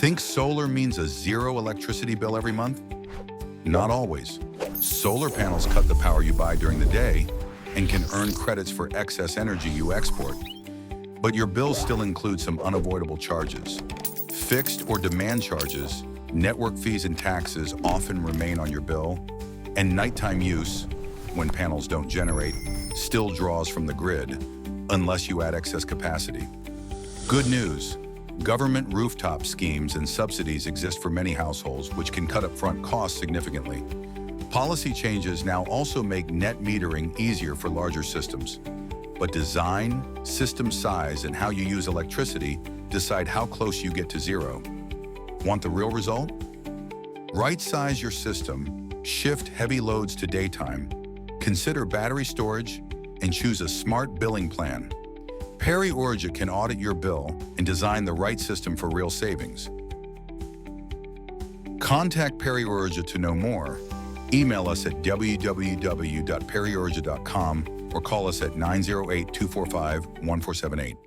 Think solar means a zero electricity bill every month? Not always. Solar panels cut the power you buy during the day and can earn credits for excess energy you export. But your bill still includes some unavoidable charges. Fixed or demand charges, network fees and taxes often remain on your bill, and nighttime use, when panels don't generate, still draws from the grid, unless you add excess capacity. Good news, government rooftop schemes and subsidies exist for many households, which can cut upfront costs significantly. Policy changes now also make net metering easier for larger systems. But design, system size, and how you use electricity decide how close you get to zero. Want the real result? Right-size your system, shift heavy loads to daytime, consider battery storage, and choose a smart billing plan. PeriUrja can audit your bill and design the right system for real savings. Contact PeriUrja to know more. Email us at www.periurja.com or call us at 908-245-1478.